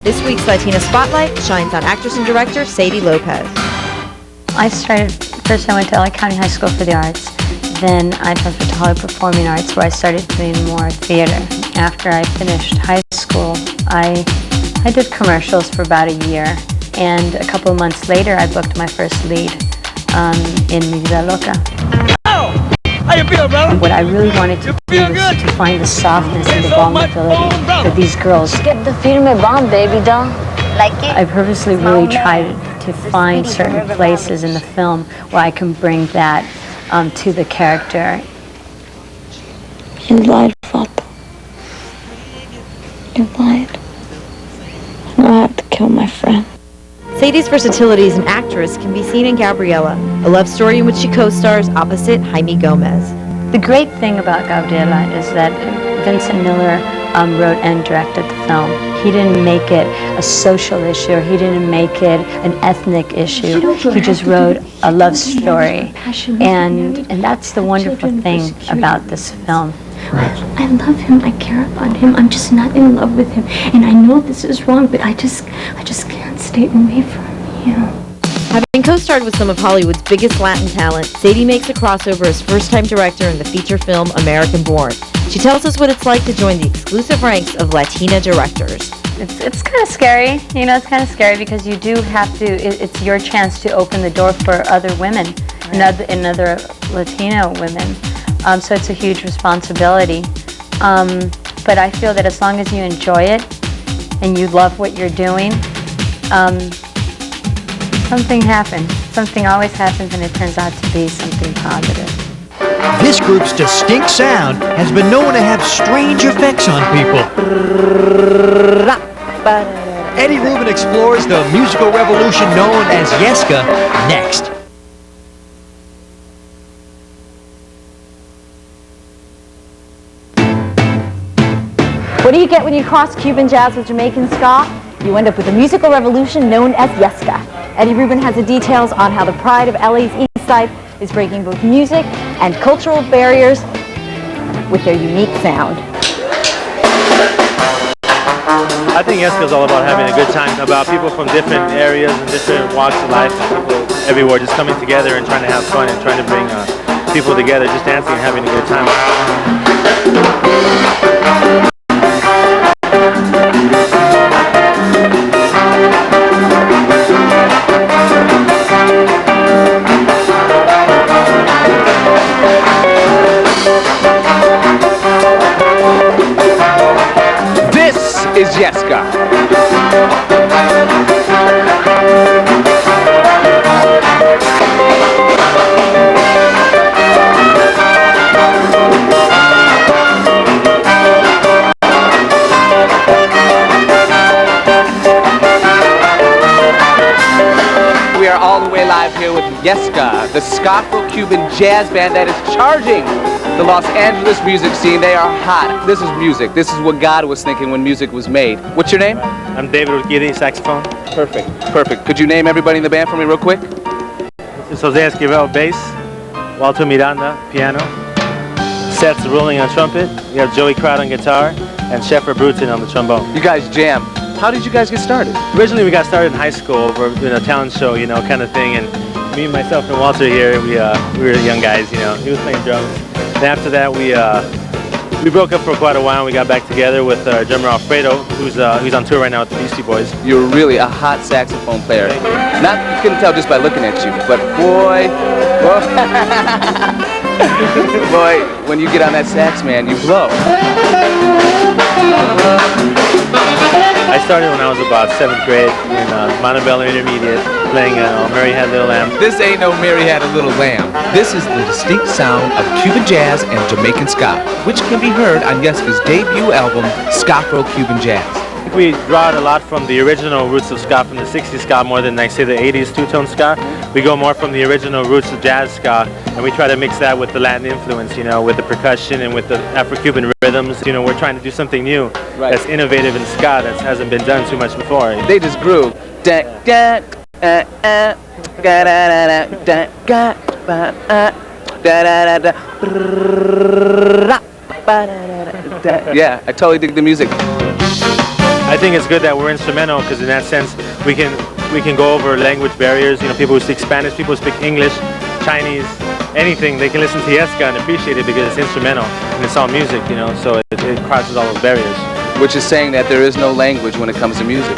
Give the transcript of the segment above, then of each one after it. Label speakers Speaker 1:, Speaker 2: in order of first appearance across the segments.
Speaker 1: This week's Latina Spotlight shines on actress and director Sadie Lopez.
Speaker 2: First I went to LA County High School for the Arts. Then I transferred to Hollywood Performing Arts, where I started doing more theater. After I finished high school, I did commercials for about a year. And a couple of months later, I booked my first lead in Mi Vida Loca.
Speaker 3: Oh! How you feel, brother?
Speaker 2: What I really wanted to do was to find the softness and the vulnerability that these girls
Speaker 4: Get the firme bomb, baby doll. Like it?
Speaker 2: I purposely really tried to find certain places in the film where I can bring that to the character.
Speaker 4: You lied, Father. You lied. Now I have to kill my friend.
Speaker 1: Sadie's versatility as an actress can be seen in Gabriela, a love story in which she co-stars opposite Jaime Gomez.
Speaker 2: The great thing about Gabriela is that Vincent Miller wrote and directed the film. He didn't make it a social issue. He didn't make it an ethnic issue. He just wrote a love story. And that's the wonderful thing about this film.
Speaker 5: I love him, I care about him, I'm just not in love with him. And I know this is wrong, but I just can't stay away from you.
Speaker 1: Having co-starred with some of Hollywood's biggest Latin talent, Sadie makes a crossover as first-time director in the feature film American Born. She tells us what it's like to join the exclusive ranks of Latina directors.
Speaker 2: It's kind of scary, it's kind of scary because you do have to, it's your chance to open the door for other women, and other Latino women. So it's a huge responsibility. But I feel that as long as you enjoy it and you love what you're doing, something happens. Something always happens, and it turns out to be something positive.
Speaker 3: This group's distinct sound has been known to have strange effects on people. Eddie Rubin explores the musical revolution known as Yeska next.
Speaker 6: What do you get when you cross Cuban jazz with Jamaican ska? You end up with a musical revolution known as Yeska. Eddie Rubin has the details on how the pride of LA's East Side is breaking both music and cultural barriers with their unique sound.
Speaker 7: I think Yeska is all about having a good time, about people from different areas and different walks of life, and people everywhere just coming together and trying to have fun and trying to bring people together, just dancing and having a good time.
Speaker 8: Is Yeska. We are all the way live here with Yeska, the Ska-Afro-Cuban jazz band that is charging the Los Angeles music scene. They are hot. This is music. This is what God was thinking when music was made. What's your name?
Speaker 7: I'm David Urquidi, saxophone.
Speaker 8: Perfect. Perfect. Could you name everybody in the band for me real quick?
Speaker 7: This is Jose Esquivel, bass. Walter Miranda, piano. Seth's Rolling on trumpet. We have Joey Crowd on guitar. And Sheffer Bruton on the trombone.
Speaker 8: You guys jam. How did you guys get started?
Speaker 7: Originally we got started in high school. We're doing a talent show, kind of thing. And me, myself, and Walter here, we were young guys, He was playing drums. And after that, we broke up for quite a while, and we got back together with our drummer Alfredo, who's on tour right now with the Beastie Boys.
Speaker 8: You're really a hot saxophone player. Not, you couldn't tell just by looking at you, but boy, boy, when you get on that sax, man, you blow.
Speaker 7: I started when I was about 7th grade in Montebello Intermediate, playing Mary Had Little Lamb.
Speaker 8: This ain't no Mary Had a Little Lamb. This is the distinct sound of Cuban jazz and Jamaican ska, which can be heard on Yeska's debut album, Ska-Afro-Cuban Jazz.
Speaker 7: I think we draw it a lot from the original roots of ska, from the 60s ska more than, like, say, the 80s two-tone ska. We go more from the original roots of jazz ska, and we try to mix that with the Latin influence, with the percussion and with the Afro-Cuban rhythms. We're trying to do something new that's innovative in ska that hasn't been done too much before.
Speaker 8: They just grew. Yeah, I totally dig the music.
Speaker 7: I think it's good that we're instrumental because in that sense we can go over language barriers. You know, people who speak Spanish, people who speak English, Chinese, anything, they can listen to Yeska and appreciate it because it's instrumental and it's all music, you know, so it crosses all those barriers.
Speaker 8: Which is saying that there is no language when it comes to music.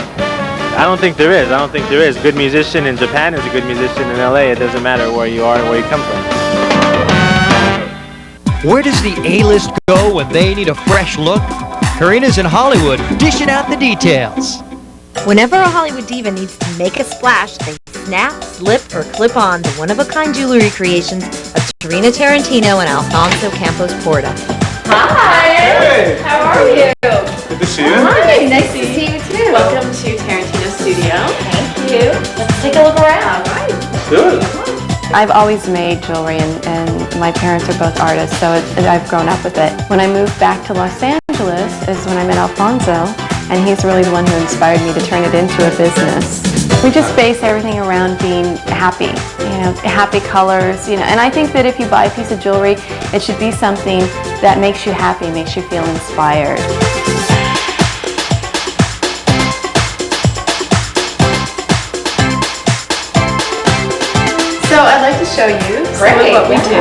Speaker 7: I don't think there is. I don't think there is. Good musician in Japan is a good musician in LA. It doesn't matter where you are or where you come from.
Speaker 3: Where does the A-list go when they need a fresh look? Karina's in Hollywood, dishing out the details.
Speaker 1: Whenever a Hollywood diva needs to make a splash, they snap, slip, or clip on the one-of-a-kind jewelry creations of Karina Tarantino and Alfonso Campos Porta.
Speaker 9: Hi!
Speaker 10: Hey!
Speaker 9: How are you?
Speaker 10: Good to see you.
Speaker 9: Hi, nice to see you too. Welcome to Tarantino Studio. Thank you. Let's take a look around. All right.
Speaker 10: Let's do it.
Speaker 2: I've always made jewelry, and my parents are both artists, so I've grown up with it. When I moved back to Los Angeles is when I met Alfonso, and he's really the one who inspired me to turn it into a business. We just base everything around being happy, you know, happy colors, you know, and I think that if you buy a piece of jewelry, it should be something that makes you happy, makes you feel inspired.
Speaker 9: So I'd like to show you some of what we do.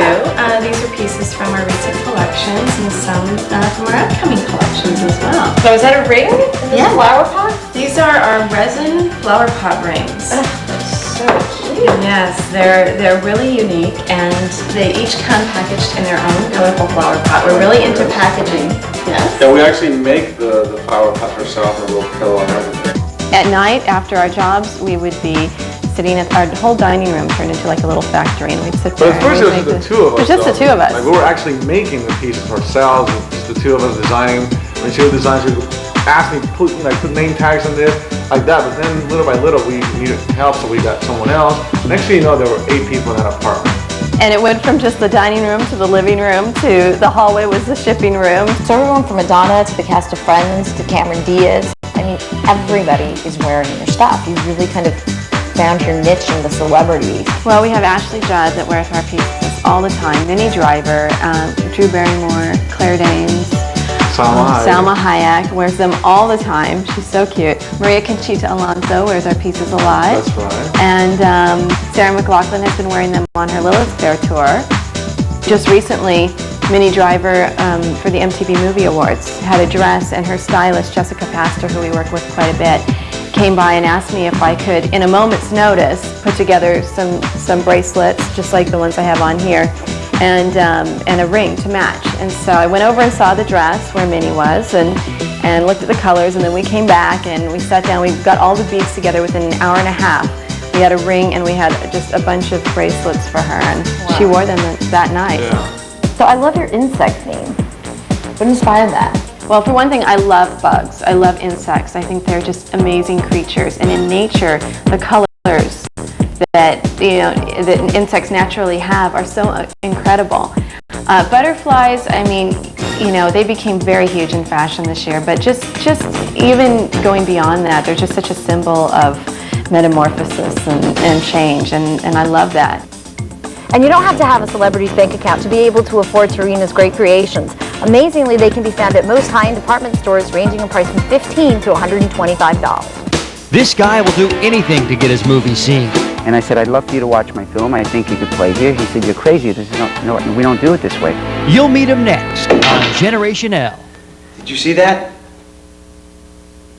Speaker 9: These are pieces from our recent collections and some from our upcoming collections as well. So is that a ring? Yeah. Flower pot? These are our resin flower pot rings. So cute. Yes, they're really unique and they each come packaged in their own colorful flower pot. We're really into packaging. Yes.
Speaker 10: Yeah, we actually make the flower pot ourselves, a little pillow and everything.
Speaker 2: At night, after our jobs, we would be sitting at our whole dining room turned into like a little factory, and we'd sit there.
Speaker 10: But at first it was just the two of us.
Speaker 2: It was just the two of us.
Speaker 10: Like we were actually making the pieces ourselves, just the two of us designing. When she would design, she would ask me to put name tags on this, like that. But then little by little we needed help, so we got someone else. Next thing you know, there were 8 people in that apartment.
Speaker 2: And it went from just the dining room to the living room to the hallway was the shipping room.
Speaker 6: So everyone from Madonna to the cast of Friends to Cameron Diaz, I mean, everybody is wearing your stuff. You really kind of found your niche in the celebrities.
Speaker 2: Well, we have Ashley Judd that wears our pieces all the time, Minnie Driver, Drew Barrymore, Claire Danes, Salma Hayek wears them all the time. She's so cute. Maria Conchita Alonso wears our pieces a lot.
Speaker 10: That's right.
Speaker 2: And Sarah McLachlan has been wearing them on her Lilith Fair tour. Just recently, Minnie Driver for the MTV Movie Awards had a dress, and her stylist, Jessica Pastor, who we work with quite a bit, came by and asked me if I could, in a moment's notice, put together some bracelets, just like the ones I have on here, and a ring to match. And so I went over and saw the dress where Minnie was, and looked at the colors, and then we came back and we sat down. We got all the beads together within an hour and a half. We had a ring and we had just a bunch of bracelets for her, and she wore them that night.
Speaker 10: Yeah.
Speaker 6: So I love your insect theme. What inspired that?
Speaker 2: Well, for one thing, I love bugs. I love insects. I think they're just amazing creatures. And in nature, the colors that that insects naturally have are so incredible. Butterflies, I mean, they became very huge in fashion this year. But just even going beyond that, they're just such a symbol of metamorphosis and change, and I love that.
Speaker 6: And you don't have to have a celebrity's bank account to be able to afford Tarina's great creations. Amazingly, they can be found at most high-end department stores ranging in price from $15 to $125.
Speaker 3: This guy will do anything to get his movie seen.
Speaker 11: And I said, I'd love for you to watch my film. I think you could play here. He said, you're crazy. This is no, we don't do it this way.
Speaker 3: You'll meet him next on Generation L.
Speaker 11: Did you see that?